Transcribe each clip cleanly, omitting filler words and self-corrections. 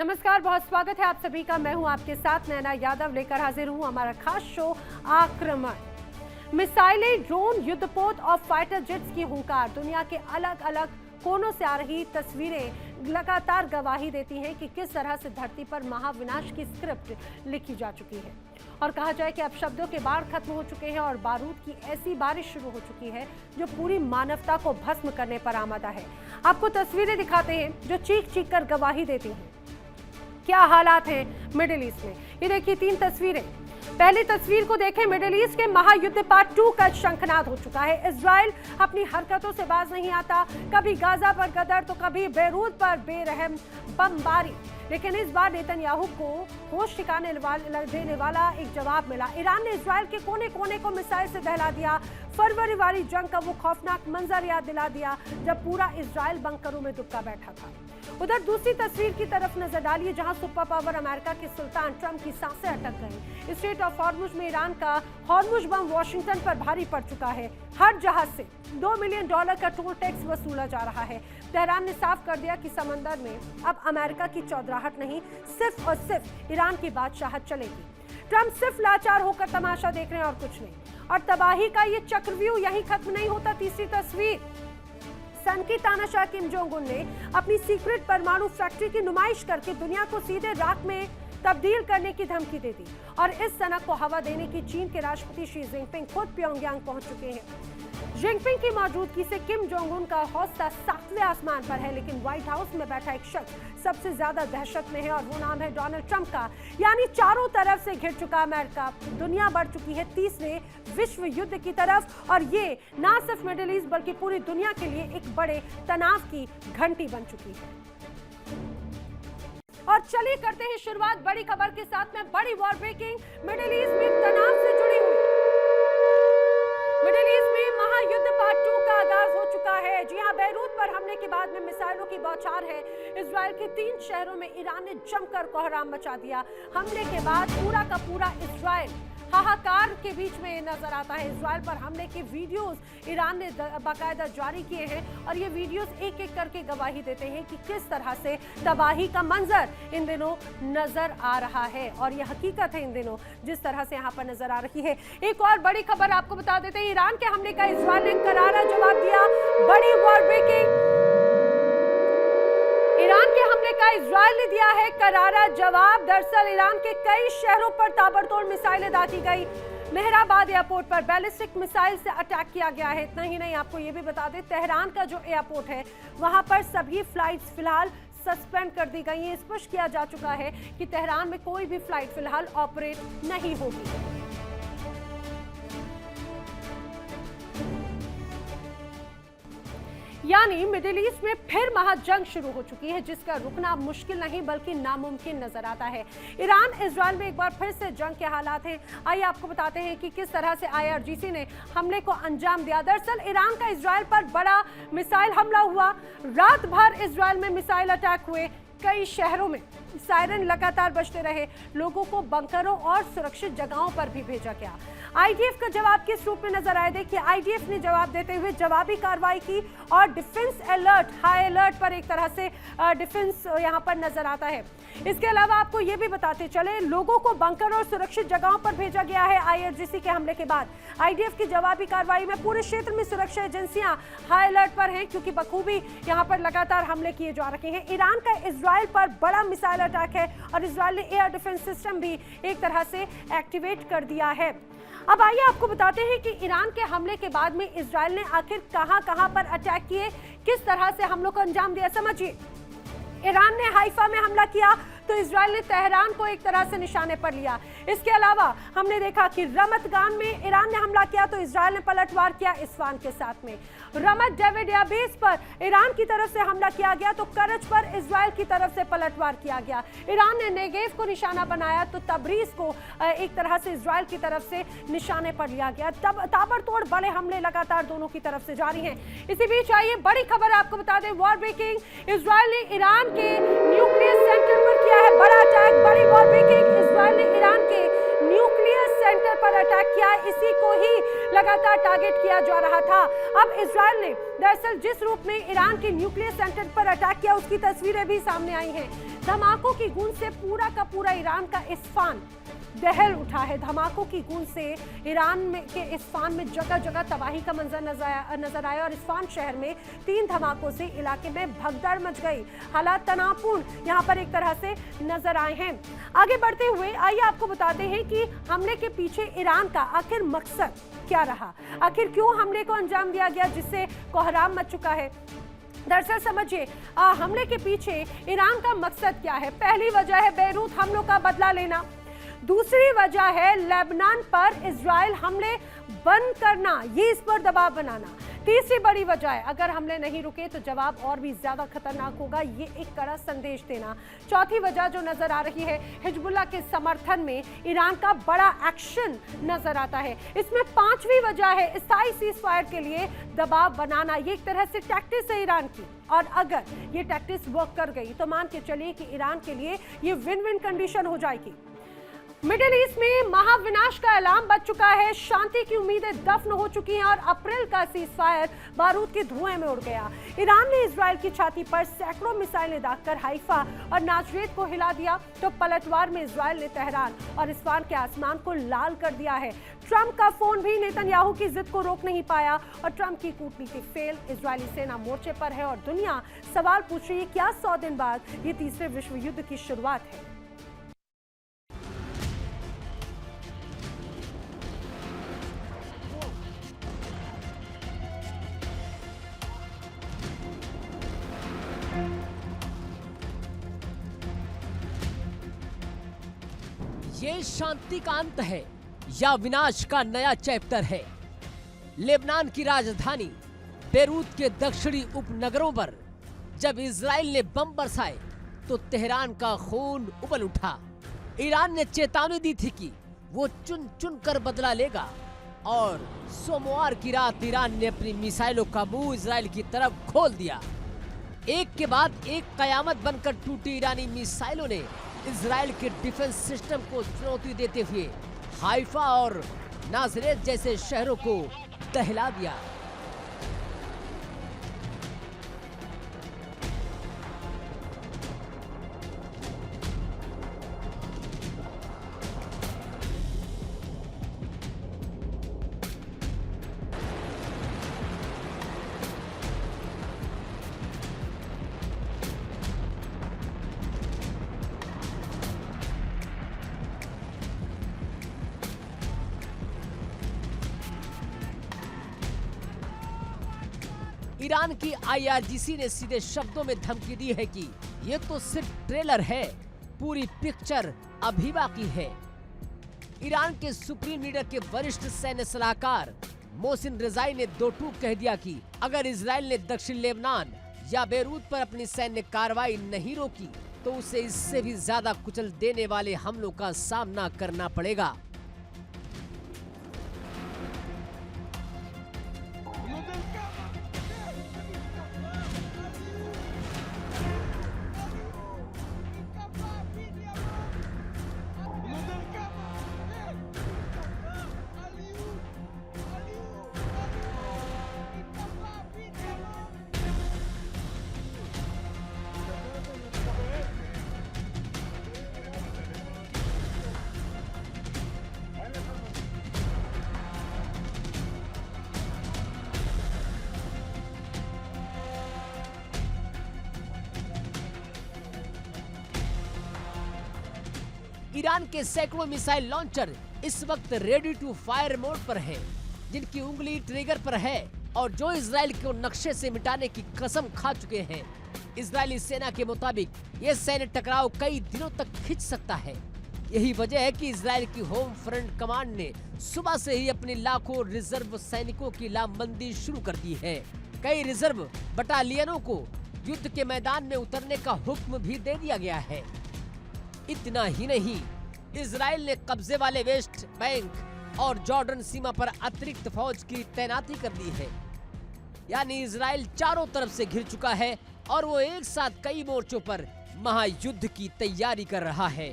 नमस्कार, बहुत स्वागत है आप सभी का। मैं हूं आपके साथ नैना यादव, लेकर हाजिर हूं हमारा खास शो आक्रमण। मिसाइलें, ड्रोन, युद्धपोत और फाइटर जेट्स की हुंकार, दुनिया के अलग अलग कोनों से आ रही तस्वीरें लगातार गवाही देती हैं कि किस तरह से धरती पर महाविनाश की स्क्रिप्ट लिखी जा चुकी है। और कहा जाए कि अब शब्दों के बाढ़ खत्म हो चुके हैं और बारूद की ऐसी बारिश शुरू हो चुकी है जो पूरी मानवता को भस्म करने पर आमादा है। आपको तस्वीरें दिखाते हैं जो चीख चीख कर गवाही देती हैं क्या हालात हैं मिडिल ईस्ट में। ये देखिए 3 तस्वीरें। पहली तस्वीर को देखें, मिडिल ईस्ट के महायुद्ध पार्ट 2 का शंखनाद हो चुका है। इजराइल अपनी हरकतों से बाज नहीं आता, कभी गाजा पर गदर तो कभी बेरूत पर बेरहम बमबारी। लेकिन इस बार नेतन्याहू को होश ठिकाने देने वाला एक जवाब मिला। ईरान ने इजराइल के कोने कोने को मिसाइल से दहला दिया। फरवरी वाली जंग का वो खौफनाक मंजर याद दिला दिया जब पूरा इजराइल बंकरों में दुबका बैठा था। उधर दूसरी तस्वीर की तरफ नजर डालिए, जहां सुपर पावर अमेरिका के सुल्तान ट्रंप की सांसें अटक गईं। स्ट्रेट ऑफ हॉर्मुज में ईरान का हॉर्मुज बम वॉशिंगटन पर भारी पड़ चुका है। हर जहाज से $2 मिलियन का टोल टैक्स वसूला जा रहा है। तेहरान ने साफ कर दिया कि समंदर में अब अमेरिका की चौधराहट नहीं, सिर्फ और सिर्फ ईरान की बादशाहत चलेगी। ट्रंप सिर्फ लाचार होकर तमाशा देख रहे हैं और कुछ नहीं। और तबाही का ये चक्रव्यूह यहीं खत्म नहीं होता। तीसरी तस्वीर, सन की तानाशाह किम जोंग उन ने अपनी सीक्रेट परमाणु फैक्ट्री की नुमाइश करके दुनिया को सीधे राख में तब्दील करने की धमकी दे दी। और इस सनक को हवा देने की चीन के राष्ट्रपति शी जिनपिंग खुद प्योंगयांग पहुंच चुके हैं। जिनपिंग की मौजूदगी से किम जोंग उन का हौसला 7वें आसमान पर है, लेकिन व्हाइट हाउस में बैठा एक शख्स सबसे ज्यादा दहशत में है और वो नाम है डोनाल्ड ट्रंप का। यानी चारों तरफ से घिर चुका अमेरिका, दुनिया बढ़ चुकी है तीसरे विश्व युद्ध की तरफ। और ये ना सिर्फ मिडिल ईस्ट बल्कि पूरी दुनिया के लिए एक बड़े तनाव की घंटी बन चुकी है। और चलिए करते हैं शुरुआत बड़ी खबर के साथ में। बड़ी वॉर ब्रेकिंग मिडिल ईस्ट में तनाव से जुड़ी हुई। मिडिल ईस्ट में महायुद्ध पार्ट 2 का आगाज हो चुका है। जी हां, बेरूत पर हमले के बाद में मिसाइलों की बौछार है। इजराइल के 3 शहरों में ईरान ने जमकर कोहराम मचा दिया। हमले के बाद पूरा का पूरा इजराइल हाहाकार के बीच में नजर आता है। इजराइल पर हमले के वीडियोस ईरान ने बाकायदा जारी किए हैं और ये वीडियोस एक एक करके गवाही देते हैं कि किस तरह से तबाही का मंजर इन दिनों नजर आ रहा है। और ये हकीकत है इन दिनों जिस तरह से यहाँ पर नजर आ रही है। एक और बड़ी खबर आपको बता देते हैं, ईरान के हमले का इजराइल ने करारा जवाब दिया। बड़ी वॉर ब्रेकिंग, ईरान के हमले का इजराइल ने दिया है करारा जवाब। दरअसल ईरान के कई शहरों पर ताबड़तोड़ मिसाइलें दागी गई। मेहराबाद एयरपोर्ट पर बैलिस्टिक मिसाइल से अटैक किया गया है। इतना ही नहीं, आपको ये भी बता दें, तेहरान का जो एयरपोर्ट है वहां पर सभी फ्लाइट्स फिलहाल सस्पेंड कर दी गई है। स्पष्ट किया जा चुका है कि तेहरान में कोई भी फ्लाइट फिलहाल ऑपरेट नहीं होगी। यानी मिडिल ईस्ट में फिर महाजंग शुरू हो चुकी है, जिसका रुकना मुश्किल नहीं बल्कि नामुमकिन नजर आता है। ईरान इजराइल में एक बार फिर से जंग के हालात हैं। आइए आपको बताते हैं कि किस तरह से IRGC ने हमले को अंजाम दिया। दरअसल ईरान का इजराइल पर बड़ा मिसाइल हमला हुआ। रात भर इजराइल में मिसाइल अटैक हुए। कई शहरों में सायरन लगातार बजते रहे। लोगों को बंकरों और सुरक्षित जगहों पर भी भेजा गया। IDF का जवाब किस रूप में नजर आया? देखिए, IDF ने जवाब देते हुए जवाबी कार्रवाई की और डिफेंस अलर्ट, हाई अलर्ट पर एक तरह से डिफेंस यहां पर नजर आता है। इसके अलावा आपको ये भी बताते चले, लोगों को बंकर और सुरक्षित जगहों पर भेजा गया है। IRGC के हमले के बाद IDF की जवाबी कार्रवाई में पूरे क्षेत्र में सुरक्षा एजेंसियां हाई अलर्ट पर हैं, क्योंकि बखूबी यहां पर लगातार हमले किए जा रहे हैं। ईरान का इजराइल पर बड़ा मिसाइल अटैक है और इजराइल ने एयर डिफेंस सिस्टम भी एक तरह से एक्टिवेट कर दिया है। अब आइए आपको बताते हैं कि ईरान के हमले के बाद में इजराइल ने आखिर कहां पर अटैक किए, किस तरह से हमलों को अंजाम दिया। समझिए, ईरान ने हाइफा में हमला किया तो इजराइल ने तेहरान को एक तरह से निशाने पर लिया। इसके अलावा हमने देखा कि रमतगान में ईरान ने हमला किया तो इजराइल ने पलटवार किया इस्फहान के साथ में। रमत डेविड एयरबेस पर ईरान की तरफ से हमला किया गया तो करज पर इजराइल की तरफ से पलटवार किया गया। ईरान ने नेगेव को निशाना बनाया तो तबरीज को एक तरह से इजराइल की तरफ से निशाने पर लिया गया। तब ताबड़तोड़ बड़े हमले लगातार दोनों की तरफ से जारी हैं। इसी बीच आइए बड़ी खबर आपको बता दें, वॉर ब्रेकिंग, इजराइल ने ईरान के न्यूक्लियर सेंटर पर किया है बड़ा अटैक। बड़ी वॉर ब्रेकिंग, इजराइल ने ईरान के न्यूक्लियर सेंटर पर अटैक किया। इसी को ही लगातार टारगेट किया जा रहा था। अब इजराइल ने दरअसल जिस रूप में ईरान के न्यूक्लियर सेंटर पर अटैक किया, उसकी तस्वीरें भी सामने आई हैं। धमाकों की गूंज से पूरा का पूरा ईरान का इस्फान दहल उठा है। धमाकों की गूंज से ईरान में के इस्फान में जगह जगह तबाही का मंजर नजर आया और इस्फान शहर में 3 धमाकों से इलाके में भगदड़ मच गई। हालात तनावपूर्ण यहां पर एक तरह से नजर आए हैं। आगे बढ़ते हुए आइए आपको बताते हैं कि हमले के पीछे ईरान का आखिर मकसद क्या रहा, आखिर क्यों हमले को अंजाम दिया गया जिससे कोहराम मच चुका है। दरअसल समझिए, हमले के पीछे ईरान का मकसद क्या है। पहली वजह है बेरूत हमलों का बदला लेना, दूसरी वजह है लेबनान पर इजराइल हमले बंद करना, ये इस पर दबाव बनाना, तीसरी बड़ी वजह है अगर हमले नहीं रुके तो जवाब और भी ज्यादा खतरनाक होगा, ये एक कड़ा संदेश देना। चौथी वजह जो नजर आ रही है, हिजबुल्लाह के समर्थन में ईरान का बड़ा एक्शन नजर आता है। इसमें पांचवी वजह है स्थायी सीज फायर के लिए दबाव बनाना, ये एक तरह से टैक्टिक्स है ईरान की, और अगर ये टैक्टिक्स वर्क कर गई तो मान के चलिए कि ईरान के लिए ये विन विन कंडीशन हो जाएगी। मिडिल ईस्ट में महाविनाश का ऐलान बच चुका है, शांति की उम्मीदें दफन हो चुकी हैं और अप्रैल का सीज फायर बारूद के धुएं में उड़ गया। ईरान ने इजराइल की छाती पर सैकड़ों मिसाइलें दागकर हाइफा और नाजरेत को हिला दिया, तो पलटवार में इजराइल ने तेहरान और इस्फान के आसमान को लाल कर दिया है। ट्रंप का फोन भी नेतन्याहू की जिद को रोक नहीं पाया और ट्रंप की कूटनीति फेल। इजरायली सेना मोर्चे पर है और दुनिया सवाल पूछ रही है, क्या 100 दिन बाद ये तीसरे विश्व युद्ध की शुरुआत है। ये शांति का अंत है या विनाश का नया चैप्टर है। लेबनान की राजधानी बेरूत के दक्षिणी उपनगरों पर जब इजराइल ने बम बरसाए तो तेहरान का खून उबल उठा। ईरान ने चेतावनी दी थी कि वो चुन चुन कर बदला लेगा और सोमवार की रात ईरान ने अपनी मिसाइलों का मुंह इजराइल की तरफ खोल दिया। एक के बाद एक कयामत बनकर टूटी ईरानी मिसाइलों ने इजराइल के डिफेंस सिस्टम को चुनौती देते हुए हाइफा और नाजरेत जैसे शहरों को दहला दिया। ईरान की IRGC ने सीधे शब्दों में धमकी दी है कि ये तो सिर्फ ट्रेलर है, पूरी पिक्चर अभी बाकी है। ईरान के सुप्रीम लीडर के वरिष्ठ सैन्य सलाहकार मोहसिन रिजाई ने दो टूक कह दिया कि अगर इजराइल ने दक्षिण लेबनान या बेरूत पर अपनी सैन्य कार्रवाई नहीं रोकी तो उसे इससे भी ज्यादा कुचल देने वाले हमलों का सामना करना पड़ेगा। ईरान के सैकड़ों मिसाइल लॉन्चर इस वक्त रेडी टू फायर मोड पर हैं, जिनकी उंगली ट्रिगर पर है और जो इजराइल को नक्शे से मिटाने की कसम खा चुके हैं। इजरायली सेना के मुताबिक ये सैन्य टकराव कई दिनों तक खिंच सकता है। यही वजह है कि इजराइल की होम फ्रंट कमांड ने सुबह से ही अपनी लाखों रिजर्व सैनिकों की लामबंदी शुरू कर दी है। कई रिजर्व बटालियनों को युद्ध के मैदान में उतरने का हुक्म भी दे दिया गया है। इतना ही नहीं, इजराइल ने कब्जे वाले वेस्ट बैंक और जॉर्डन सीमा पर अतिरिक्त फौज की तैनाती कर दी है। यानी इजराइल चारों तरफ से घिर चुका है और वो एक साथ कई मोर्चों पर महायुद्ध की तैयारी कर रहा है।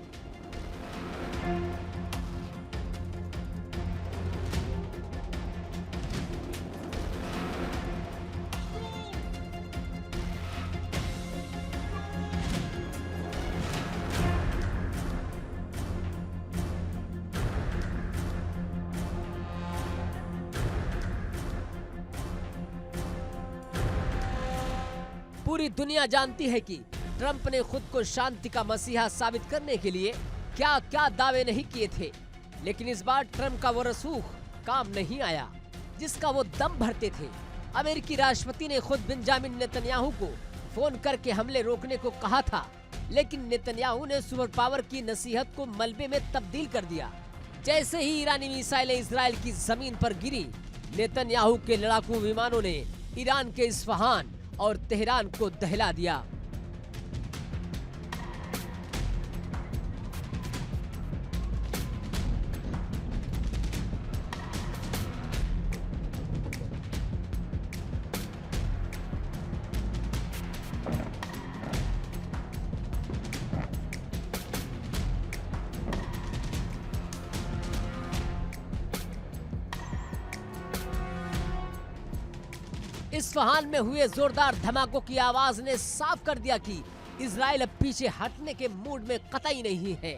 पूरी दुनिया जानती है कि ट्रंप ने खुद को शांति का मसीहा साबित करने के लिए क्या क्या दावे नहीं किए थे, लेकिन इस बार ट्रंप का वो रसूख काम नहीं आया जिसका वो दम भरते थे। अमेरिकी राष्ट्रपति ने खुद बेंजामिन नेतन्याहू को फोन करके हमले रोकने को कहा था, लेकिन नेतन्याहू ने सुपर पावर की नसीहत को मलबे में तब्दील कर दिया। जैसे ही ईरानी मिसाइलें इजराइल की जमीन पर गिरी, नेतन्याहू के लड़ाकू विमानों ने ईरान के इस्फहान और तेहरान को दहला दिया। इस्फहान में हुए जोरदार धमाकों की आवाज ने साफ कर दिया कि इजराइल अब पीछे हटने के मूड में कतई नहीं है।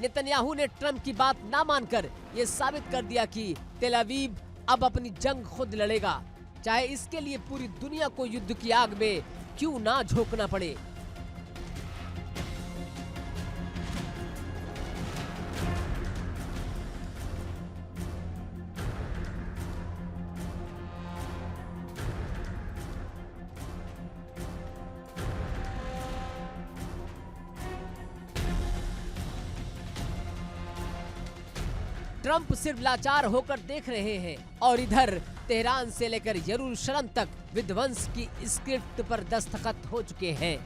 नेतन्याहू ने ट्रंप की बात ना मानकर ये साबित कर दिया कि तेल अवीव अब अपनी जंग खुद लड़ेगा, चाहे इसके लिए पूरी दुनिया को युद्ध की आग में क्यों ना झोंकना पड़े। ट्रंप सिर्फ लाचार होकर देख रहे हैं और इधर तेहरान से लेकर यरूशलेम तक विध्वंस की स्क्रिप्ट पर दस्तखत हो चुके हैं।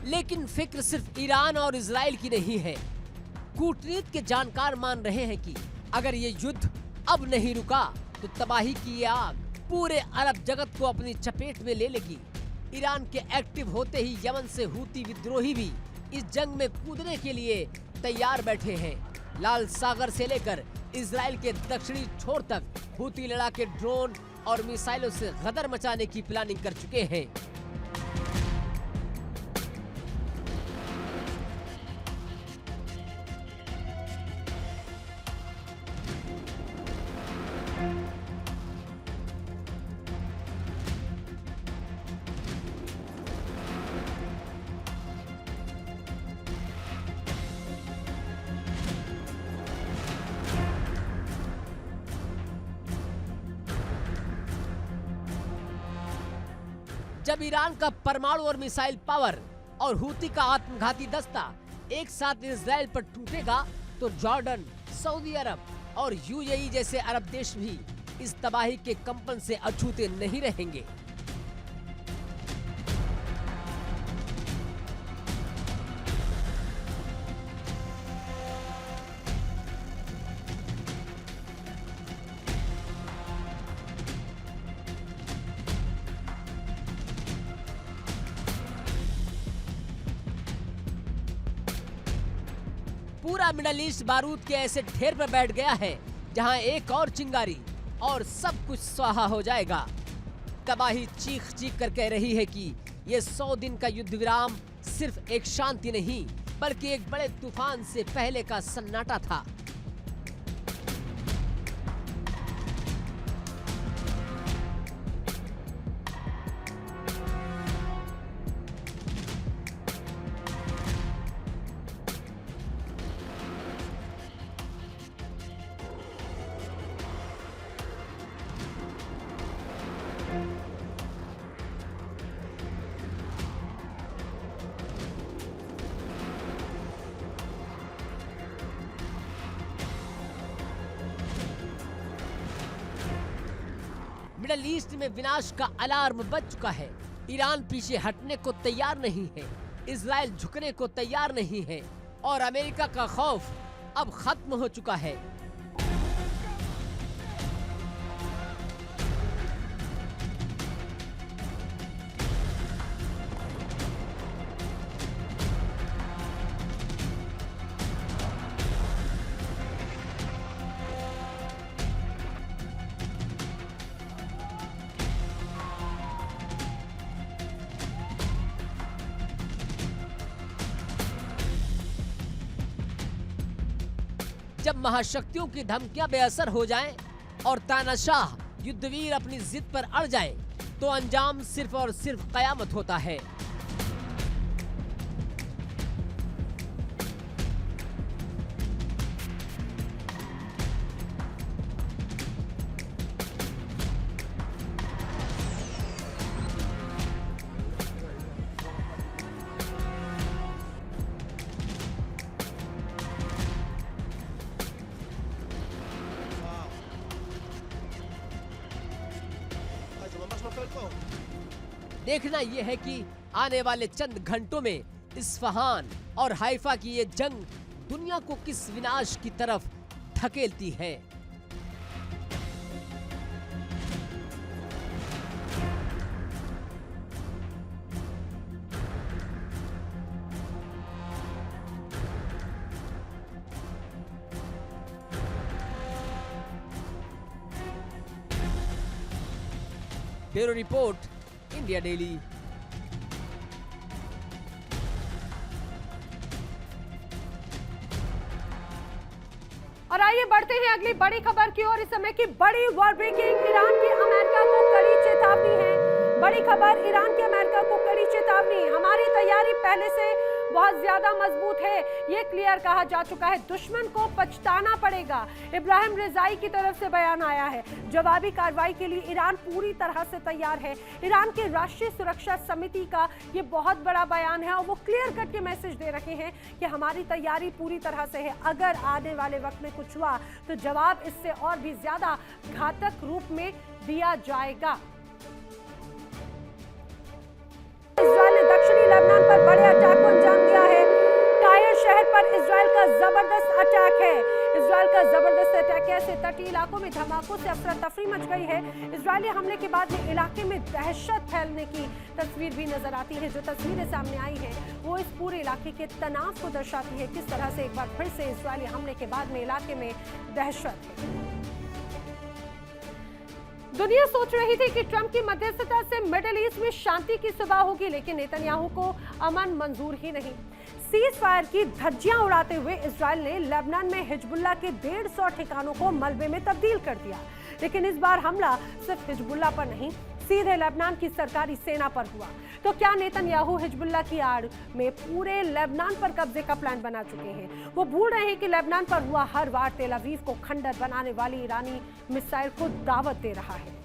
लेकिन फिक्र सिर्फ ईरान और इजराइल की नहीं है। कूटनीति के जानकार मान रहे हैं कि अगर ये युद्ध अब नहीं रुका तो तबाही की ये आग पूरे अरब जगत को अपनी चपेट में ले लेगी। ईरान के एक्टिव होते ही यमन से हूती विद्रोही भी इस जंग में कूदने के लिए तैयार बैठे हैं। लाल सागर से लेकर इजराइल के दक्षिणी छोर तक हूती लड़ाके ड्रोन और मिसाइलों से गदर मचाने की प्लानिंग कर चुके हैं। जब ईरान का परमाणु और मिसाइल पावर और हूती का आत्मघाती दस्ता एक साथ इजराइल पर टूटेगा तो जॉर्डन, सऊदी अरब और यूएई जैसे अरब देश भी इस तबाही के कंपन से अछूते नहीं रहेंगे। पूरा मिडल ईस्ट बारूद के ऐसे ढेर पर बैठ गया है जहां एक और चिंगारी और सब कुछ स्वाहा हो जाएगा। तबाही चीख चीख कर कह रही है कि ये 100 दिन का युद्ध विराम सिर्फ एक शांति नहीं बल्कि एक बड़े तूफान से पहले का सन्नाटा था। मिडल ईस्ट में विनाश का अलार्म बज चुका है। ईरान पीछे हटने को तैयार नहीं है, इजराइल झुकने को तैयार नहीं है और अमेरिका का खौफ अब खत्म हो चुका है। जब महाशक्तियों की धमकियां बेअसर हो जाएं और तानाशाह युद्धवीर अपनी जिद पर अड़ जाए तो अंजाम सिर्फ और सिर्फ कयामत होता है। देखना यह है कि आने वाले चंद घंटों में इस्फहान और हाइफा की ये जंग दुनिया को किस विनाश की तरफ धकेलती है। Bureau report, India daily. और आइए बढ़ते हैं अगली बड़ी खबर की ओर। इस समय की बड़ी वॉर ब्रेकिंग, ईरान की अमेरिका को कड़ी चेतावनी है। बड़ी खबर, ईरान की अमेरिका को कड़ी चेतावनी, हमारी तैयारी पहले से बहुत ज्यादा मजबूत है, ये क्लियर कहा जा चुका है। दुश्मन को पछताना पड़ेगा, इब्राहिम रिजाई की तरफ से बयान आया है। जवाबी कार्रवाई के लिए ईरान पूरी तरह से तैयार है। ईरान के राष्ट्रीय सुरक्षा समिति का ये बहुत बड़ा बयान है और वो क्लियर कट के मैसेज दे रहे हैं कि हमारी तैयारी पूरी तरह से है। अगर आने वाले वक्त में कुछ हुआ तो जवाब इससे और भी ज्यादा घातक रूप में दिया जाएगा। इजरायल ने दक्षिणी लेबनान पर बड़े अटैक को अंजाम दिया है। टायर शहर पर इजरायल का जबरदस्त अटैक है। इजरायल का जबरदस्त अटैक है। ऐसे तटीय इलाकों में धमाकों से अफरा तफरी मच गई है। इजरायली हमले के बाद में इलाके में दहशत फैलने की तस्वीर भी नजर आती है। जो तस्वीरें सामने आई हैं वो इस पूरे इलाके के तनाव को दर्शाती है। किस तरह से एक बार फिर से इजरायली हमले के बाद में इलाके में दहशत है। दुनिया सोच रही थी कि ट्रंप की मध्यस्थता से मिडिल ईस्ट में शांति की सुबह होगी, लेकिन नेतन्याहू को अमन मंजूर ही नहीं। सीज फायर की धज्जियां उड़ाते हुए इजरायल ने लेबनान में हिजबुल्लाह के 150 ठिकानों को मलबे में तब्दील कर दिया। लेकिन इस बार हमला सिर्फ हिजबुल्लाह पर नहीं, सीधे लेबनान की सरकारी सेना पर हुआ। तो क्या नेतन्याहू हिजबुल्लाह की आड़ में पूरे लेबनान पर कब्जे का प्लान बना चुके हैं? वो भूल रहे हैं कि लेबनान पर हुआ हर वार तेल अवीव को खंडर बनाने वाली ईरानी मिसाइल को दावत दे रहा है।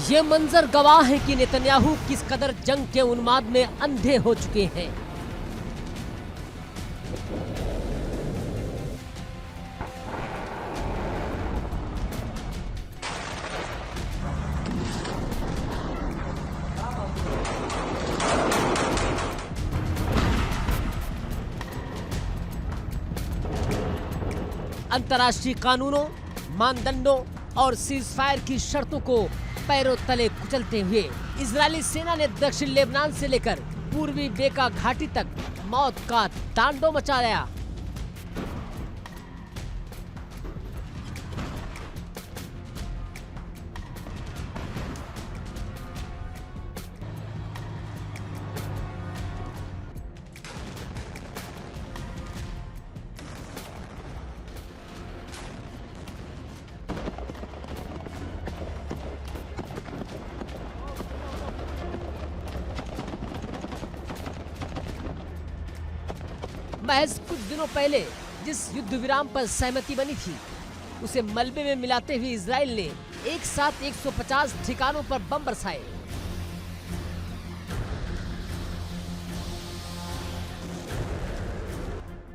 ये मंजर गवाह है कि नेतन्याहू किस कदर जंग के उन्माद में अंधे हो चुके हैं। अंतर्राष्ट्रीय कानूनों, मानदंडों और सीजफायर की शर्तों को पैरों तले कुचलते हुए इजरायली सेना ने दक्षिण लेबनान से लेकर पूर्वी बेका घाटी तक मौत का तांडव मचाया। महज कुछ दिनों पहले जिस युद्ध विराम पर सहमति बनी थी उसे मलबे में मिलाते हुए इजराइल ने एक साथ 150 ठिकानों पर बम बरसाए।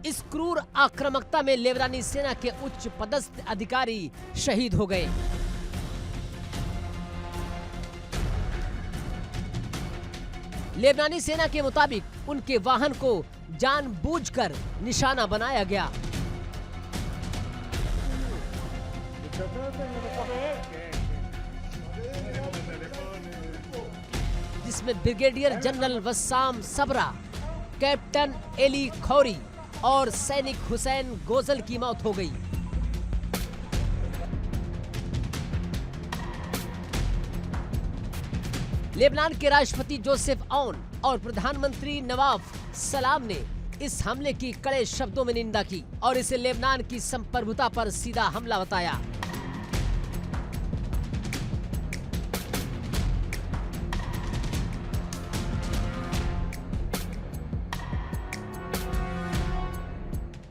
इस क्रूर आक्रामकता में लेबनानी सेना के उच्च पदस्थ अधिकारी शहीद हो गए। लेबनानी सेना के मुताबिक उनके वाहन को जानबूझकर निशाना बनाया गया। जिसमें ब्रिगेडियर जनरल वस्साम सबरा, कैप्टन एली खौरी और सैनिक हुसैन गोजल की मौत हो गई। लेबनान के राष्ट्रपति जोसेफ औन और प्रधानमंत्री नवाफ सलाम ने इस हमले की कड़े शब्दों में निंदा की और इसे लेबनान की संप्रभुता पर सीधा हमला बताया।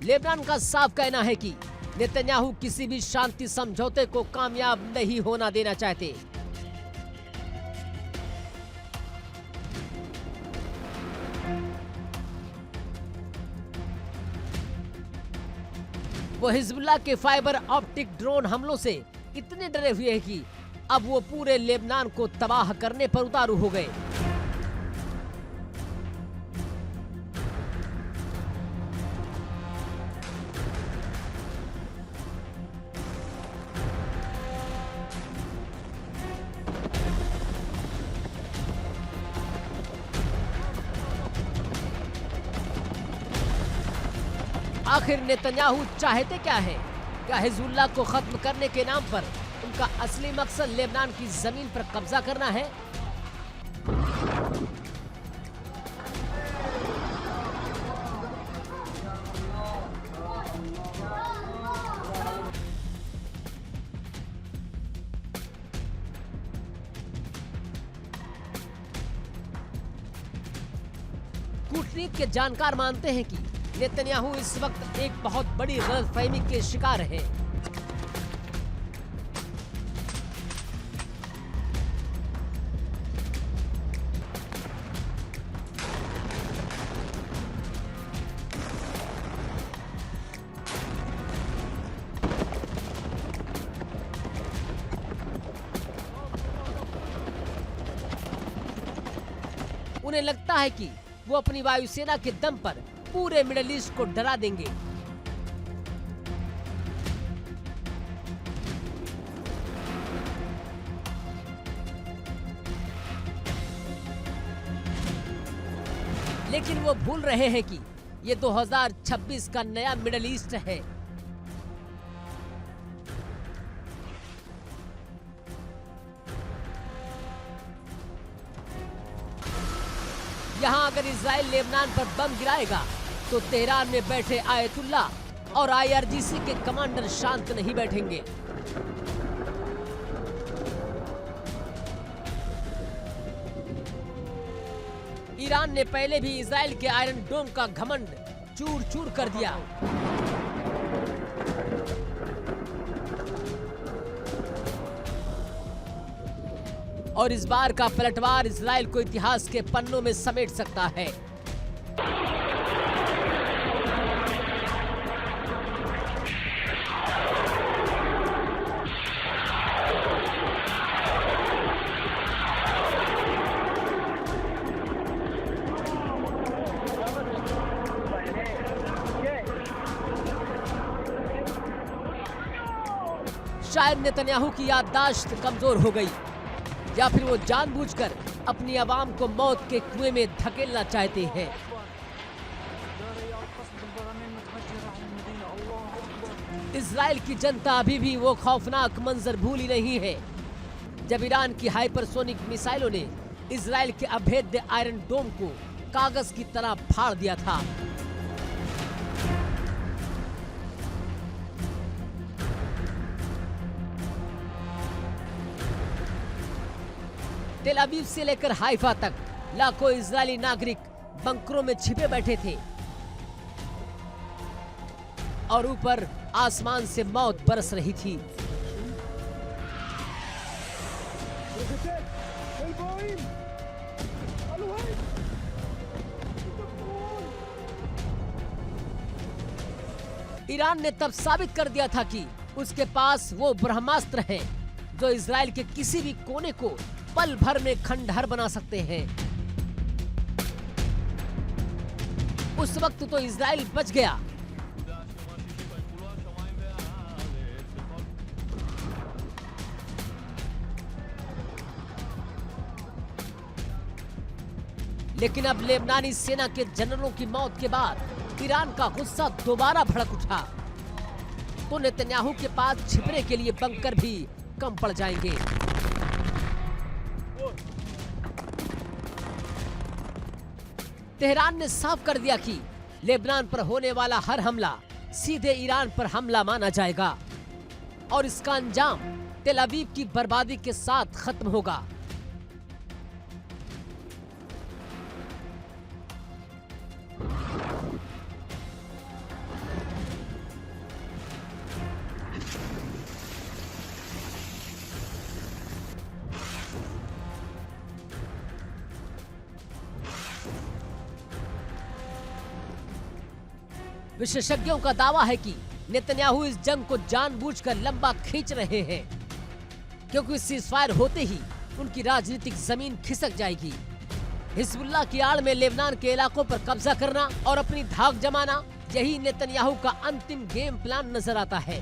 लेबनान का साफ कहना है कि नेतन्याहू किसी भी शांति समझौते को कामयाब नहीं होना देना चाहते। वो हिजबुल्लाह के फाइबर ऑप्टिक ड्रोन हमलों से इतने डरे हुए हैं कि अब वो पूरे लेबनान को तबाह करने पर उतारू हो गए। आखिर नेतन्याहू चाहते क्या है? क्या हिजबुल्लाह को खत्म करने के नाम पर उनका असली मकसद लेबनान की जमीन पर कब्जा करना है? कूटनीति के जानकार मानते हैं कि नेतन्याहू इस वक्त एक बहुत बड़ी गलतफहमी के शिकार है। उन्हें लगता है कि वो अपनी वायुसेना के दम पर पूरे मिडिल ईस्ट को डरा देंगे। लेकिन वो भूल रहे हैं कि ये 2026 का नया मिडिल ईस्ट है। यहाँ अगर इजराइल लेबनान पर बम गिराएगा तो तेहरान में बैठे आयतुल्लाह और IRGC के कमांडर शांत नहीं बैठेंगे। ईरान ने पहले भी इजराइल के आयरन डोम का घमंड चूर चूर कर दिया। और इस बार का पलटवार इजराइल को इतिहास के पन्नों में समेट सकता है। शायद नेतन्याहू की याददाश्त कमजोर हो गई या फिर वो जानबूझकर अपनी आवाम को मौत के कुएं में धकेलना चाहते हैं। इजराइल की जनता अभी भी वो खौफनाक मंजर भूली नहीं है जब ईरान की हाइपरसोनिक मिसाइलों ने इजराइल के अभेद्य आयरन डोम को कागज की तरह फाड़ दिया था। तेल अवीव से लेकर हाइफा तक लाखों इजरायली नागरिक बंकरों में छिपे बैठे थे और ऊपर आसमान से मौत बरस रही थी। ईरान ने तब साबित कर दिया था कि उसके पास वो ब्रह्मास्त्र हैं जो इजराइल के किसी भी कोने को पल भर में खंडहर बना सकते हैं। उस वक्त तो इजराइल बच गया, लेकिन अब लेबनानी सेना के जनरलों की मौत के बाद ईरान का गुस्सा दोबारा भड़क उठा तो नेतन्याहू के पास छिपने के लिए बंकर भी कम पड़ जाएंगे। तेहरान ने साफ कर दिया कि लेबनान पर होने वाला हर हमला सीधे ईरान पर हमला माना जाएगा और इसका अंजाम तेल अवीव की बर्बादी के साथ खत्म होगा। विशेषज्ञों का दावा है कि नेतन्याहू इस जंग को जानबूझकर लंबा खींच रहे हैं क्योंकि सीज़फायर होते ही उनकी राजनीतिक जमीन खिसक जाएगी। हिजबुल्लाह की आड़ में लेबनान के इलाकों पर कब्जा करना और अपनी धाक जमाना, यही नेतन्याहू का अंतिम गेम प्लान नजर आता है।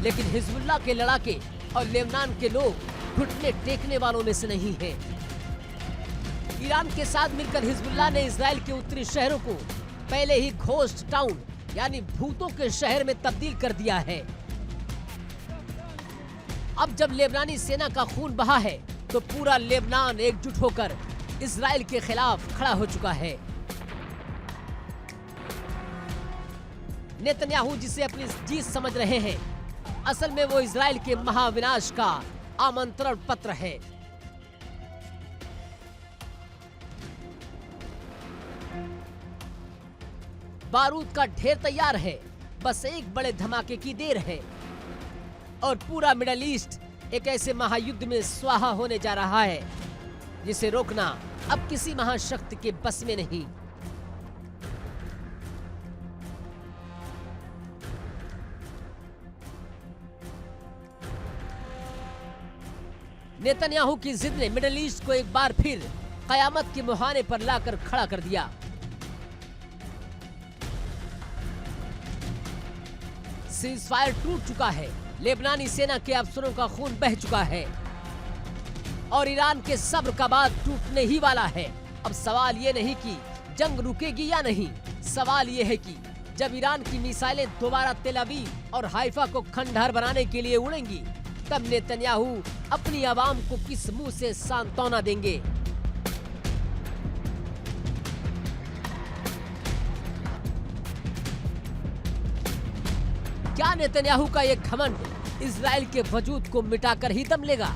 लेकिन हिजबुल्लाह के लड़ाके और लेबनान के लोग घुटने टेकने वालों में से नहीं हैं। ईरान के साथ मिलकर हिजबुल्लाह ने इजराइल के उत्तरी शहरों को पहले ही घोस्ट टाउन यानी भूतों के शहर में तब्दील कर दिया है। अब जब लेबनानी सेना का खून बहा है तो पूरा लेबनान एकजुट होकर इजराइल के खिलाफ खड़ा हो चुका है। नेतन्याहू जिसे अपनी जीत समझ रहे हैं, असल में वो इजराइल के महाविनाश का आमंत्रण पत्र है। बारूद का ढेर तैयार है, बस एक बड़े धमाके की देर है और पूरा मिडल ईस्ट एक ऐसे महायुद्ध में स्वाहा होने जा रहा है जिसे रोकना अब किसी महाशक्ति के बस में नहीं। नेतन्याहू की जिद ने मिडल ईस्ट को एक बार फिर कयामत के मुहाने पर लाकर खड़ा कर दिया। सीज़फायर टूट चुका है, लेबनानी सेना के अफसरों का खून बह चुका है और ईरान के सब्र का बांध टूटने ही वाला है। अब सवाल ये नहीं कि जंग रुकेगी या नहीं, सवाल ये है कि जब ईरान की मिसाइलें दोबारा तेल अवीव और हाइफा को खंडहर बनाने के लिए उड़ेंगी, तब नेतन्याहू अपनी आवाम को किस मुंह से सांत्वना देंगे। क्या नेतन्याहू का ये घमंड इजराइल के वजूद को मिटाकर ही दम लेगा?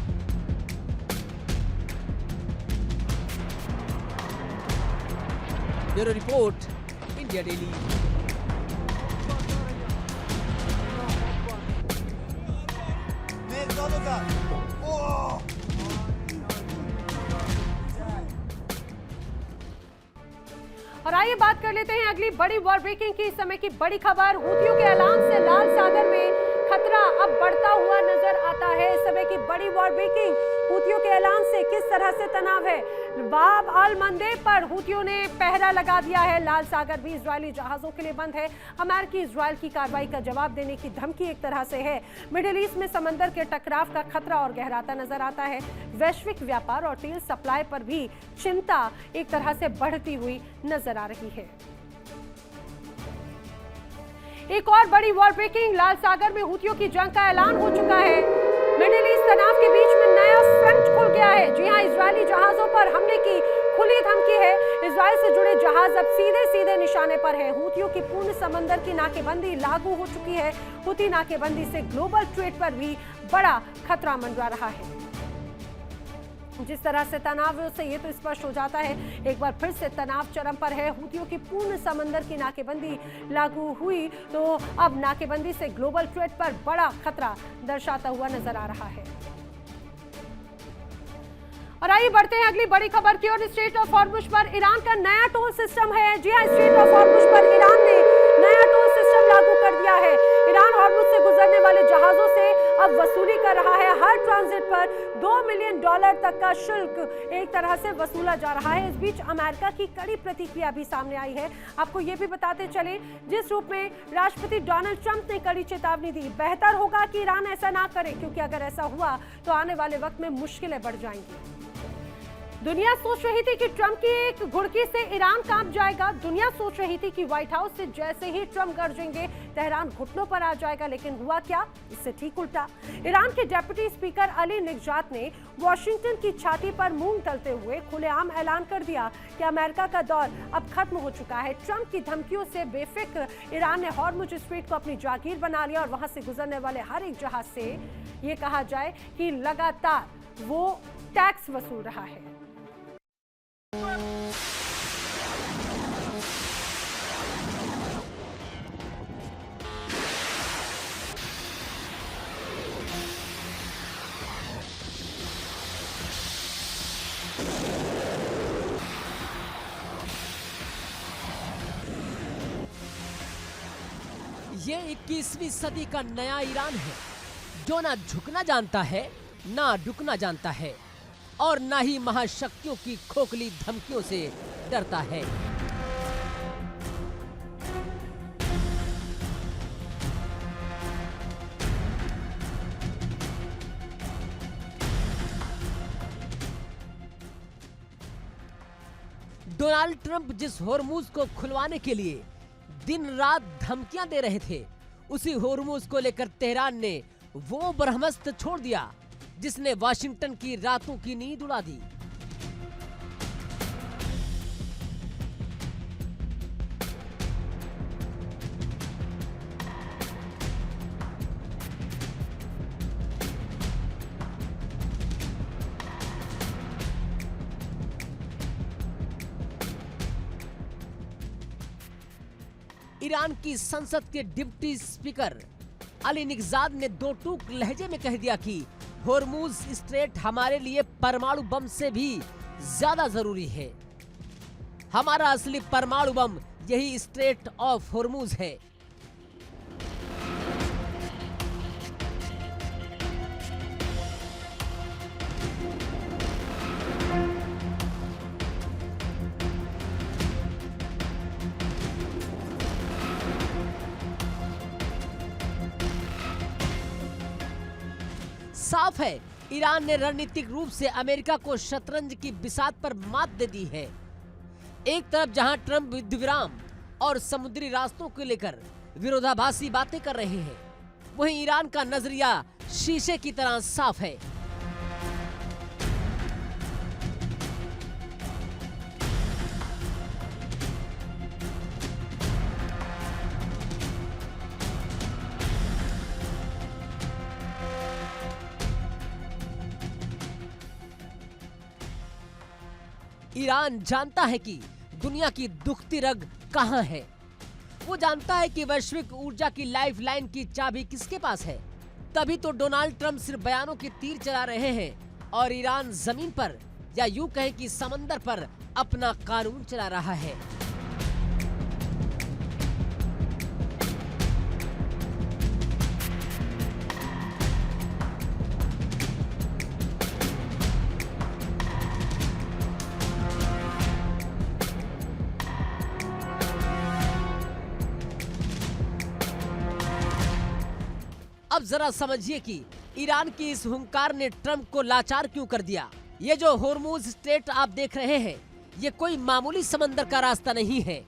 Bureau report, India daily. और आइए बात कर लेते हैं अगली बड़ी वॉर ब्रेकिंग की। इस समय की बड़ी खबर, हूथियों के ऐलान से लाल सागर में खतरा अब बढ़ता हुआ नजर आता है। इस समय की बड़ी वॉर ब्रेकिंग, हूथियों के ऐलान से किस तरह से तनाव है। बाब अल मंदेब पर हूथियों ने पहरा लगा दिया है। लाल सागर भी इजरायली जहाजों के लिए बंद है। अमेरिकी इजरायल की कार्रवाई का जवाब देने की धमकी एक तरह से है। मिडिल ईस्ट में समंदर के टकराव का खतरा और गहराता नजर आता है। वैश्विक व्यापार और तेल सप्लाई पर भी चिंता एक तरह से बढ़ती हुई नजर आ रही है। एक और बड़ी वॉर ब्रेकिंग, लाल सागर में हूथियों की जंग का ऐलान हो चुका है। मिडिल ईस्ट तनाव के बीच में नया फ्रंट खुल गया है। जी हां, इजरायली जहाजों पर हमले की खुली धमकी है। इजरायल से जुड़े जहाज अब सीधे सीधे निशाने पर है। हूथियों की पूर्ण समंदर की नाकेबंदी लागू हो चुकी है। हूथी नाकेबंदी से ग्लोबल ट्रेड पर भी बड़ा खतरा मंडरा रहा है। जिस तरह से तनाव से ये तो स्पष्ट हो जाता है, एक बार फिर से तनाव चरम पर है। हूथियों की पूर्ण समंदर की नाकेबंदी लागू हुई तो अब नाकेबंदी से ग्लोबल ट्रेड पर बड़ा खतरा दर्शाता हुआ नजर आ रहा है। और आइए बढ़ते हैं अगली बड़ी खबर की ओर। स्ट्रेट ऑफ हॉर्मुज पर ईरान का नया टोल सिस्टम है। जी हां, स्ट्रेट ऑफ हॉर्मुज पर ईरान ने नया टोल सिस्टम लागू कर दिया है। ईरान हॉर्मुज से गुजरने वाले जहाजों से अब वसूली कर रहा है। हर ट्रांजिट पर $2 मिलियन तक का शुल्क एक तरह से वसूला जा रहा है। इस बीच अमेरिका की कड़ी प्रतिक्रिया भी सामने आई है। आपको ये भी बताते चले, जिस रूप में राष्ट्रपति डोनाल्ड ट्रंप ने कड़ी चेतावनी दी, बेहतर होगा कि ईरान ऐसा ना करे, क्योंकि अगर ऐसा हुआ तो आने वाले वक्त में मुश्किलें बढ़ जाएंगी। दुनिया सोच रही थी कि ट्रंप की एक घुड़की से ईरान कांप जाएगा। दुनिया सोच रही थी कि व्हाइट हाउस से जैसे ही ट्रंप गरजेंगे तेहरान घुटनों पर आ जाएगा, लेकिन हुआ क्या? इससे ठीक उल्टा। ईरान के डिप्टी स्पीकर अली निगजात ने वॉशिंगटन की छाती पर मूंग तलते हुए खुलेआम ऐलान कर दिया कि अमेरिका का दौर अब खत्म हो चुका है। ट्रंप की धमकियों से बेफिक्र ईरान ने हॉर्मुज स्ट्रेट को अपनी जागीर बना लिया और वहां से गुजरने वाले हर एक जहाज से ये कहा जाए कि लगातार वो टैक्स वसूल रहा है। ये 21वीं सदी का नया ईरान है, जो ना झुकना जानता है, ना रुकना जानता है और ना ही महाशक्तियों की खोखली धमकियों से डरता है। डोनाल्ड ट्रंप जिस होर्मुज को खुलवाने के लिए दिन रात धमकियां दे रहे थे, उसी होर्मुज को लेकर तेहरान ने वो ब्रह्मास्त्र छोड़ दिया जिसने वाशिंगटन की रातों की नींद उड़ा दी। ईरान की संसद के डिप्टी स्पीकर अली निगजाद ने दो टूक लहजे में कह दिया कि होर्मुज स्ट्रेट हमारे लिए परमाणु बम से भी ज्यादा जरूरी है। हमारा असली परमाणु बम यही स्ट्रेट ऑफ होर्मुज है। साफ है, ईरान ने रणनीतिक रूप से अमेरिका को शतरंज की बिसात पर मात दे दी है। एक तरफ जहां ट्रंप युद्ध विराम और समुद्री रास्तों को लेकर विरोधाभासी बातें कर रहे हैं, वहीं ईरान का नजरिया शीशे की तरह साफ है। ईरान जानता है कि दुनिया की दुखती रग कहां है। वो जानता है कि वैश्विक ऊर्जा की लाइफलाइन की चाबी किसके पास है। तभी तो डोनाल्ड ट्रंप सिर्फ बयानों के तीर चला रहे हैं और ईरान जमीन पर, या यूं कहें कि समंदर पर, अपना कानून चला रहा है। अब जरा समझिए कि ईरान की इस हुंकार ने ट्रंप को लाचार क्यों कर दिया। ये जो होर्मुज स्ट्रेट आप देख रहे हैं, ये कोई मामूली समंदर का रास्ता नहीं है।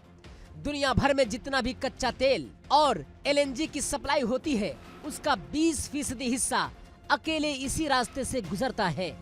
दुनिया भर में जितना भी कच्चा तेल और LNG की सप्लाई होती है, उसका 20% हिस्सा अकेले इसी रास्ते से गुजरता है।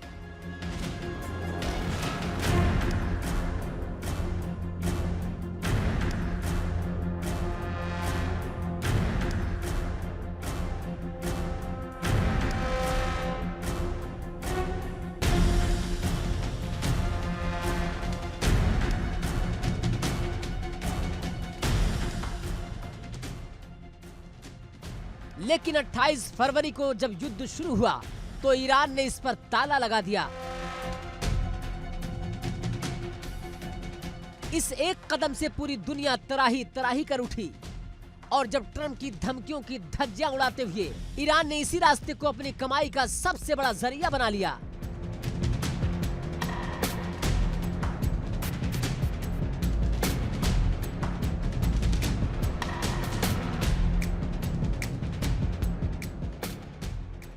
लेकिन 28 फरवरी को जब युद्ध शुरू हुआ तो ईरान ने इस पर ताला लगा दिया। इस एक कदम से पूरी दुनिया तराही तराही कर उठी। और जब ट्रंप की धमकियों की धज्जियां उड़ाते हुए ईरान ने इसी रास्ते को अपनी कमाई का सबसे बड़ा जरिया बना लिया।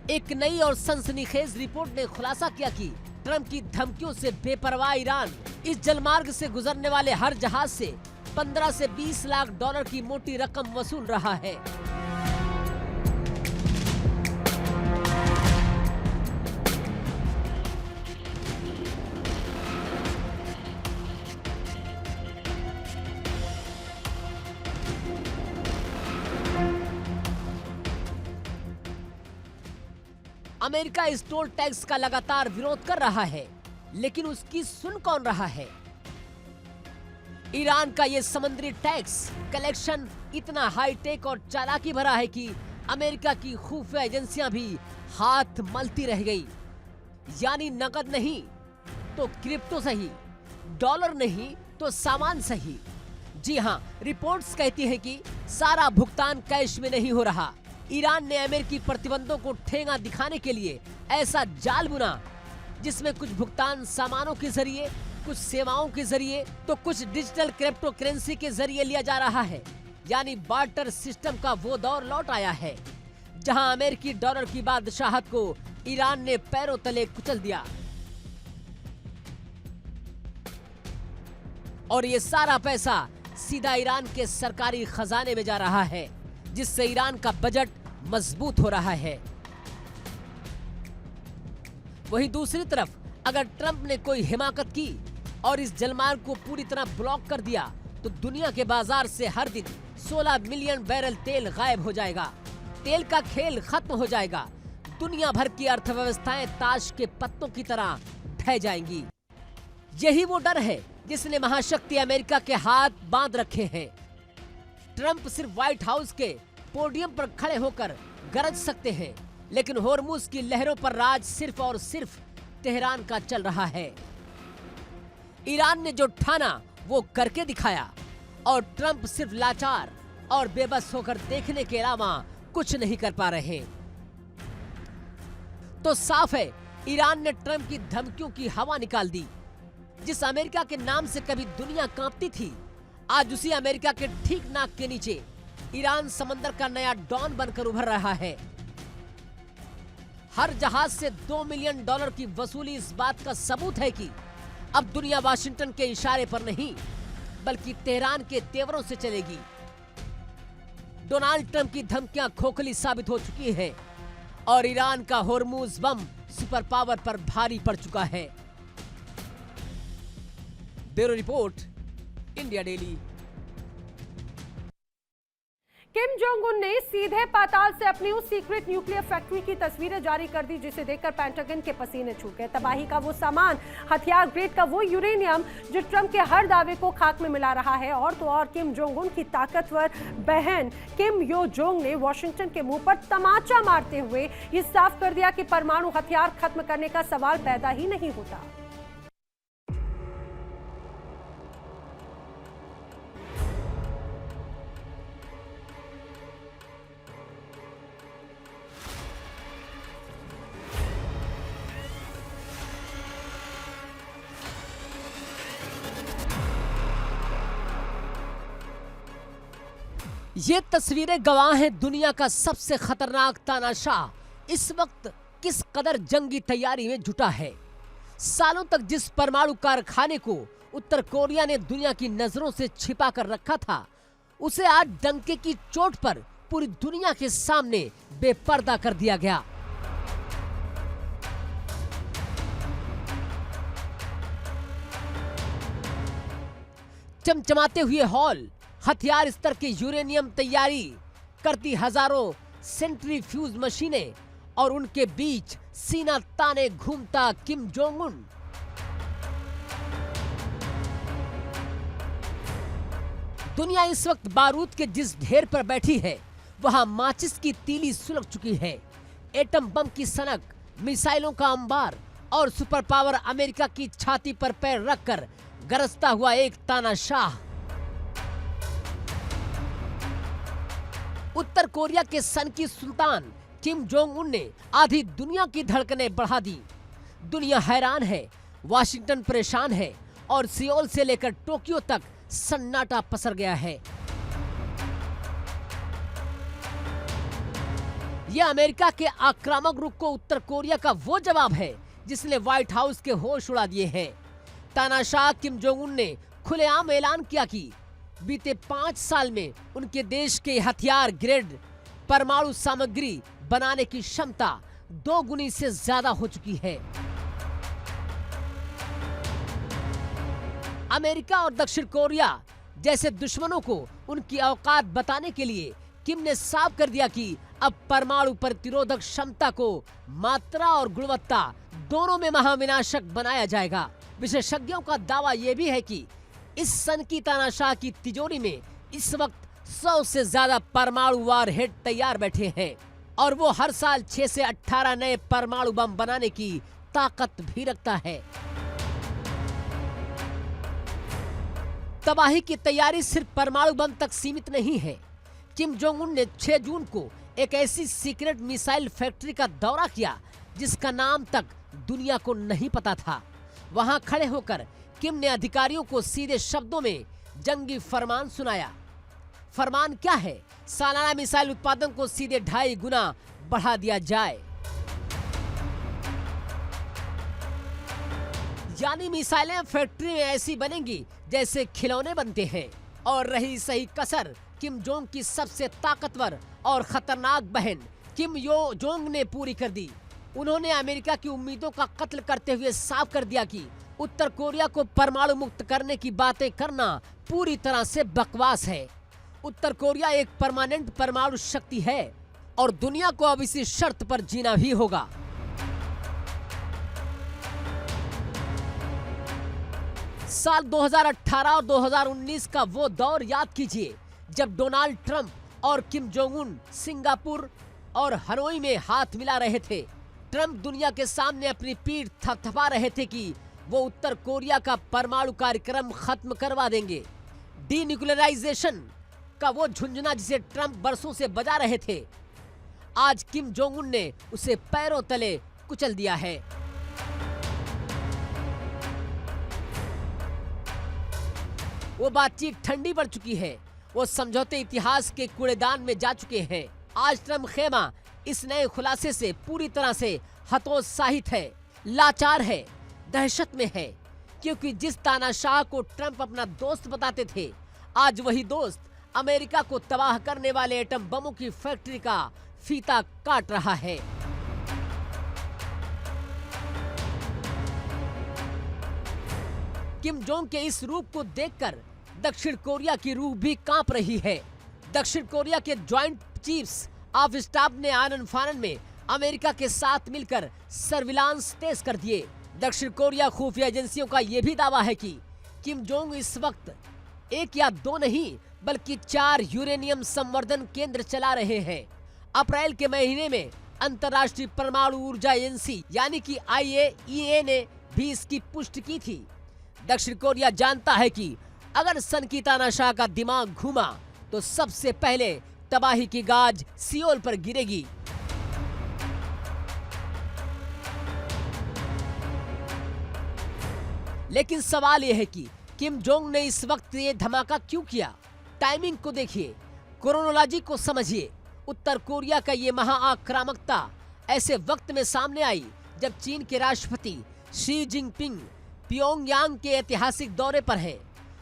एक नई और सनसनीखेज रिपोर्ट ने खुलासा किया कि ट्रंप की धमकियों से बेपरवाह ईरान इस जलमार्ग से गुजरने वाले हर जहाज से 15 से 20 लाख डॉलर की मोटी रकम वसूल रहा है। अमेरिका इस टोल टैक्स का लगातार विरोध कर रहा है, लेकिन उसकी सुन कौन रहा है? ईरान का ये समुद्री टैक्स कलेक्शन इतना हाईटेक और चालाकी भरा है कि अमेरिका की खुफिया एजेंसियां भी हाथ मलती रह गई। यानी नकद नहीं तो क्रिप्टो सही, डॉलर नहीं तो सामान सही। जी हां, रिपोर्ट्स कहती हैं कि सारा भुगतान कैश में नहीं हो रहा। ईरान ने अमेरिकी प्रतिबंधों को ठेंगा दिखाने के लिए ऐसा जाल बुना जिसमें कुछ भुगतान सामानों के जरिए, कुछ सेवाओं के जरिए तो कुछ डिजिटल क्रिप्टो करेंसी के जरिए लिया जा रहा है। यानी बार्टर सिस्टम का वो दौर लौट आया है जहां अमेरिकी डॉलर की बादशाहत को ईरान ने पैरों तले कुचल दिया। और ये सारा पैसा सीधा ईरान के सरकारी खजाने में जा रहा है, जिससे ईरान का बजट मजबूत हो रहा है। वहीं दूसरी तरफ अगर ट्रंप ने कोई हिमाकत की और इस जलमार्ग को पूरी तरह ब्लॉक कर दिया तो दुनिया के बाजार से हर दिन 16 मिलियन बैरल तेल गायब हो जाएगा। तेल का खेल खत्म हो जाएगा। दुनिया भर की अर्थव्यवस्थाएं ताश के पत्तों की तरह ढह जाएंगी। यही वो डर है जिसने महाशक्ति अमेरिका के हाथ बांध रखे हैं। ट्रंप सिर्फ व्हाइट हाउस के पोडियम पर खड़े होकर गरज सकते हैं, लेकिन होर्मुज की लहरों पर राज सिर्फ और सिर्फ तेहरान का चल रहा है। ईरान ने जो ठाना वो करके दिखाया और ट्रंप सिर्फ लाचार और बेबस होकर देखने के अलावा कुछ नहीं कर पा रहे। तो साफ है ईरान ने ट्रंप की धमकियों की हवा निकाल दी। जिस अमेरिका के नाम से कभी दुनिया कांपती थी, आज उसी अमेरिका के ठीक नाक के नीचे ईरान समंदर का नया डॉन बनकर उभर रहा है। हर जहाज से 2 मिलियन डॉलर की वसूली इस बात का सबूत है कि अब दुनिया वाशिंगटन के इशारे पर नहीं बल्कि तेहरान के तेवरों से चलेगी। डोनाल्ड ट्रंप की धमकियां खोखली साबित हो चुकी हैं और ईरान का होर्मुज बम सुपर पावर पर भारी पड़ चुका है। Bureau report, India daily. Kim Jong Un ने सीधे पाताल से अपनी उस सीक्रेट न्यूक्लियर फैक्ट्री की तस्वीरें जारी कर दी जिसे देखकर पेंटागन के पसीने छूट गए। तबाही का वो सामान, हथियार ग्रेड का वो यूरेनियम जो ट्रंप के हर दावे को खाक में मिला रहा है। और तो और किम जोंग उन की ताकतवर बहन किम यो जोंग ने वॉशिंगटन के मुंह पर तमाचा मारते हुए ये साफ कर दिया कि परमाणु हथियार खत्म करने का सवाल पैदा ही नहीं होता। ये तस्वीरें गवाह हैं दुनिया का सबसे खतरनाक तानाशाह इस वक्त किस कदर जंगी तैयारी में जुटा है। सालों तक जिस परमाणु कारखाने को उत्तर कोरिया ने दुनिया की नजरों से छिपा कर रखा था, उसे आज डंके की चोट पर पूरी दुनिया के सामने बेपर्दा कर दिया गया। चमचमाते हुए हॉल, हथियार स्तर के यूरेनियम तैयारी करती हजारों सेंट्रीफ्यूज मशीनें और उनके बीच सीना ताने घूमता किम जोंग उन। दुनिया इस वक्त बारूद के जिस ढेर पर बैठी है वहां माचिस की तीली सुलग चुकी है। एटम बम की सनक, मिसाइलों का अंबार और सुपर पावर अमेरिका की छाती पर पैर रखकर गरजता हुआ एक तानाशाह। उत्तर कोरिया के सन की सुल्तान किम जोंग उन ने आधी दुनिया की धड़कनें बढ़ा दी। दुनिया हैरान है, वाशिंगटन परेशान है और सियोल से लेकर टोक्यो तक सन्नाटा पसर गया है। यह अमेरिका के आक्रामक रुख को उत्तर कोरिया का वो जवाब है जिसने व्हाइट हाउस के होश उड़ा दिए हैं। तानाशाह किम जोंग उन ने खुलेआम ऐलान किया कि बीते 5 साल में उनके देश के हथियार ग्रेड परमाणु सामग्री बनाने की क्षमता 2 गुनी से ज्यादा हो चुकी है। अमेरिका और दक्षिण कोरिया जैसे दुश्मनों को उनकी औकात बताने के लिए किम ने साफ कर दिया कि अब परमाणु प्रतिरोधक क्षमता को मात्रा और गुणवत्ता दोनों में महाविनाशक बनाया जाएगा। विशेषज्ञों का दावा यह भी है कि इस सन की तानाशाह की तिजोरी में इस वक्त 100 से ज्यादा परमाणु वारहेड तैयार बैठे हैं और वो हर साल 6 से 18 नए परमाणु बम बनाने की ताकत भी रखता है। तबाही की तैयारी सिर्फ परमाणु बम तक सीमित नहीं है। किम जोंग उन ने 6 जून को एक ऐसी सीक्रेट मिसाइल फैक्ट्री का दौरा किया जिसका नाम तक दुनिया को नहीं पता था। वहां खड़े होकर किम ने अधिकारियों को सीधे शब्दों में जंगी फरमान सुनाया। फरमान क्या है? सालाना मिसाइल उत्पादन को सीधे 2.5 गुना बढ़ा दिया जाए, यानी मिसाइलें फैक्ट्री में ऐसी बनेंगी जैसे खिलौने बनते हैं। और रही सही कसर किम जोंग की सबसे ताकतवर और खतरनाक बहन किम यो जोंग ने पूरी कर दी। उन्होंने अमेरिका की उम्मीदों का कत्ल करते हुए साफ कर दिया कि उत्तर कोरिया को परमाणु मुक्त करने की बातें करना पूरी तरह से बकवास है। उत्तर कोरिया एक परमानेंट परमाणु शक्ति है और दुनिया को अब इसी शर्त पर जीना भी होगा। साल 2018 और 2019 का वो दौर याद कीजिए जब डोनाल्ड ट्रंप और किम जोंग उन सिंगापुर और हनोई में हाथ मिला रहे थे। ट्रंप दुनिया के सामने अपनी पीठ थपथपा रहे थे कि वो उत्तर कोरिया का परमाणु कार्यक्रम खत्म करवा देंगे। डीन्यूक्लियराइजेशन का वो झुंझुना जिसे ट्रंप बरसों से बजा रहे थे, आज किम जोंग उन ने उसे पैरों तले कुचल दिया है। वो बातचीत ठंडी पड़ चुकी है, वो समझौते इतिहास के कूड़ेदान में जा चुके हैं। आज ट्रंप खेमा इस नए खुलासे से पूरी तरह से हतोत्साहित है, लाचार है, दहशत में है, क्योंकि जिस तानाशाह को ट्रंप अपना दोस्त बताते थे, आज वही दोस्त अमेरिका को तबाह करने वाले एटम बमों की फैक्ट्री का फीता काट रहा है। किम जोंग के इस रूप को देखकर दक्षिण कोरिया की रूह भी कांप रही है। दक्षिण कोरिया के ज्वाइंट चीफ्स ऑफ स्टाफ ने आनन फानन में अमेरिका के साथ मिलकर सर्विलांस तेज कर दिए। दक्षिण कोरिया खुफिया एजेंसियों का यह भी दावा है कि किम जोंग इस वक्त 1 या 2 नहीं बल्कि 4 यूरेनियम संवर्धन केंद्र चला रहे हैं। अप्रैल के महीने में अंतर्राष्ट्रीय परमाणु ऊर्जा एजेंसी यानी कि IAEA ने भी इसकी पुष्टि की थी। दक्षिण कोरिया जानता है कि अगर सन की तानाशाह का दिमाग घूमा तो सबसे पहले तबाही की गाज सियोल पर गिरेगी। लेकिन सवाल यह है कि किम जोंग ने इस वक्त ये धमाका क्यों किया? टाइमिंग को देखिए, क्रोनोलॉजी को समझिए। उत्तर कोरिया का ये महाआक्रामकता ऐसे वक्त में सामने आई जब चीन के राष्ट्रपति शी जिनपिंग प्योंगयांग के ऐतिहासिक दौरे पर हैं।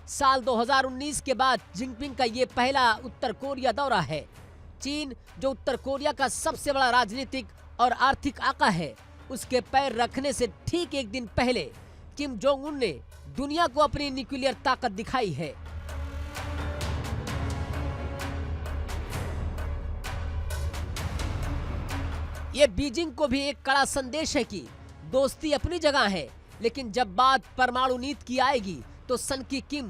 साल 2019 के बाद जिनपिंग का ये पहला उत्तर कोरिया दौरा है। चीन जो उत्तर कोरिया का सबसे बड़ा राजनीतिक और आर्थिक आका है, उसके पैर रखने से ठीक 1 दिन पहले किम जोंग उन ने दुनिया को अपनी न्यूक्लियर ताकत दिखाई है। ये बीजिंग को भी एक कड़ा संदेश है कि दोस्ती अपनी जगह है, लेकिन जब बात परमाणु नीति की आएगी तो सन की किम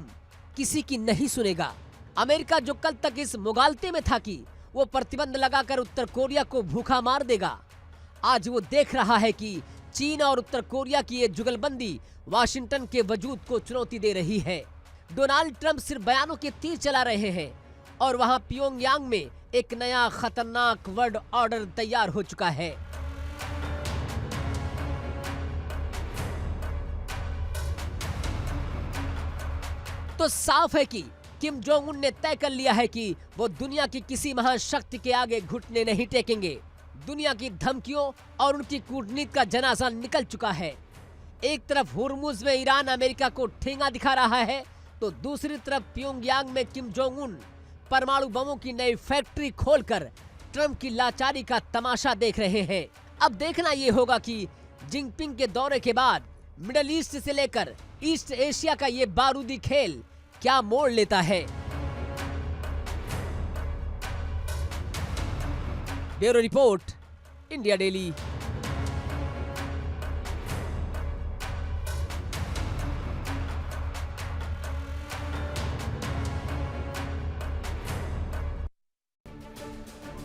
किसी की नहीं सुनेगा। अमेरिका जो कल तक इस मुगालते में था कि वो प्रतिबंध लगाकर उत्तर कोरिया को भूखा मार देगा, आज वो देख रहा है कि चीन और उत्तर कोरिया की ये जुगलबंदी वाशिंगटन के वजूद को चुनौती दे रही है। डोनाल्ड ट्रंप सिर्फ बयानों के तीर चला रहे हैं और वहां प्योंगयांग में एक नया खतरनाक वर्ल्ड ऑर्डर तैयार हो चुका है। तो साफ है कि किम जोंग उन ने तय कर लिया है कि वो दुनिया की किसी महाशक्ति के आगे घुटने नहीं टेकेंगे। दुनिया की धमकियों और उनकी कूटनीति का जनाजा निकल चुका है। एक तरफ हुर्मुज में ईरान अमेरिका को ठेंगा दिखा रहा है, तो दूसरी तरफ प्योंगयांग में किम जोंग उन परमाणु बमों की नई फैक्ट्री खोलकर ट्रंप की लाचारी का तमाशा देख रहे हैं। अब देखना ये होगा कि जिनपिंग के दौरे के बाद मिडिल ईस्ट से लेकर ईस्ट एशिया का ये बारूदी खेल क्या मोड़ लेता है। Bureau report, India daily.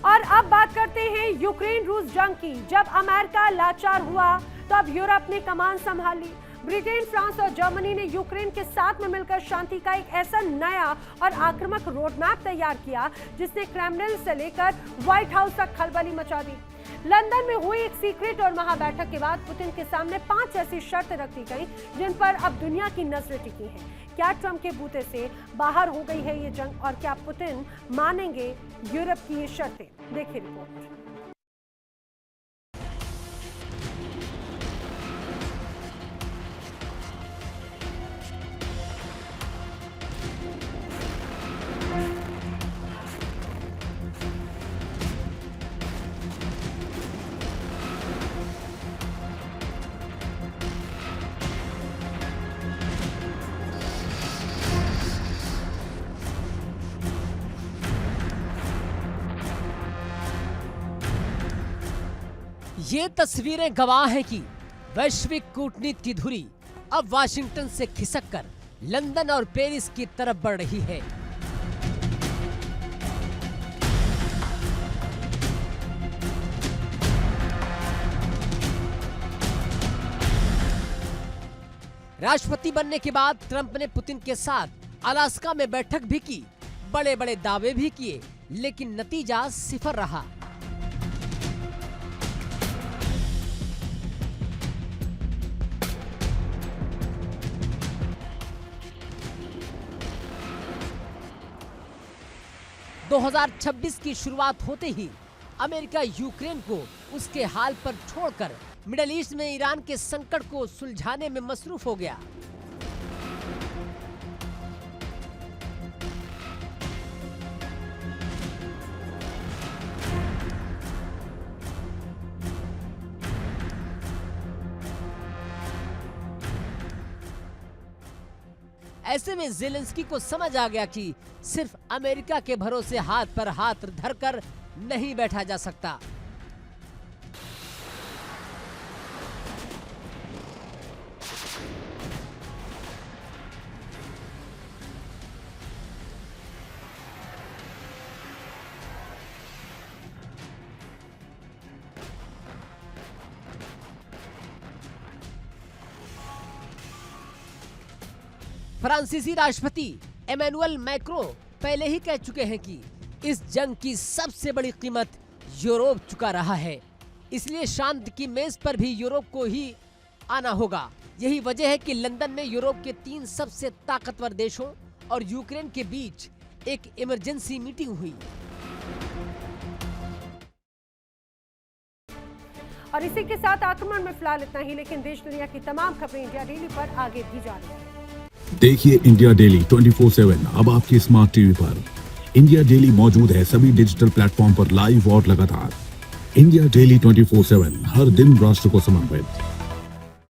और अब बात करते हैं यूक्रेन रूस जंग की। जब अमेरिका लाचार हुआ तब यूरोप ने कमान संभाली। ब्रिटेन, फ्रांस और जर्मनी ने यूक्रेन के साथ में मिलकर शांति का एक ऐसा नया और आक्रामक रोडमैप तैयार किया जिसने क्रेमलिन से लेकर व्हाइट हाउस तक खलबली मचा दी। लंदन में हुई एक सीक्रेट और महाबैठक के बाद पुतिन के सामने 5 ऐसी शर्तें रख दी गई जिन पर अब दुनिया की नजरें टिकी हैं। क्या ट्रंप के बूते से बाहर हो गई है ये जंग और क्या पुतिन मानेंगे यूरोप की ये शर्तें? देखिए रिपोर्ट। ये तस्वीरें गवाह हैं कि वैश्विक कूटनीति की धुरी अब वाशिंगटन से खिसककर लंदन और पेरिस की तरफ बढ़ रही है। राष्ट्रपति बनने के बाद ट्रंप ने पुतिन के साथ अलास्का में बैठक भी की, बड़े बड़े दावे भी किए, लेकिन नतीजा सिफर रहा। दो 2026 की शुरुआत होते ही अमेरिका यूक्रेन को उसके हाल पर छोड़कर मिडिल ईस्ट में ईरान के संकट को सुलझाने में मसरूफ हो गया। ऐसे में ज़ेलेंस्की को समझ आ गया कि सिर्फ अमेरिका के भरोसे हाथ पर हाथ धरकर नहीं बैठा जा सकता। फ्रांसीसी राष्ट्रपति एमेनुअल मैक्रो पहले ही कह चुके हैं कि इस जंग की सबसे बड़ी कीमत यूरोप चुका रहा है, इसलिए शांति की मेज पर भी यूरोप को ही आना होगा। यही वजह है कि लंदन में यूरोप के 3 सबसे ताकतवर देशों और यूक्रेन के बीच एक इमरजेंसी मीटिंग हुई। और इसी के साथ आक्रमण में फिलहाल इतना ही, लेकिन देश दुनिया की तमाम खबरें इंडिया डेली पर आगे भी जा रही है। देखिए इंडिया डेली 24/7 अब आपकी स्मार्ट टीवी पर। इंडिया डेली मौजूद है सभी डिजिटल प्लेटफॉर्म पर लाइव और लगातार। इंडिया डेली 24/7 हर दिन राष्ट्र को समर्पित।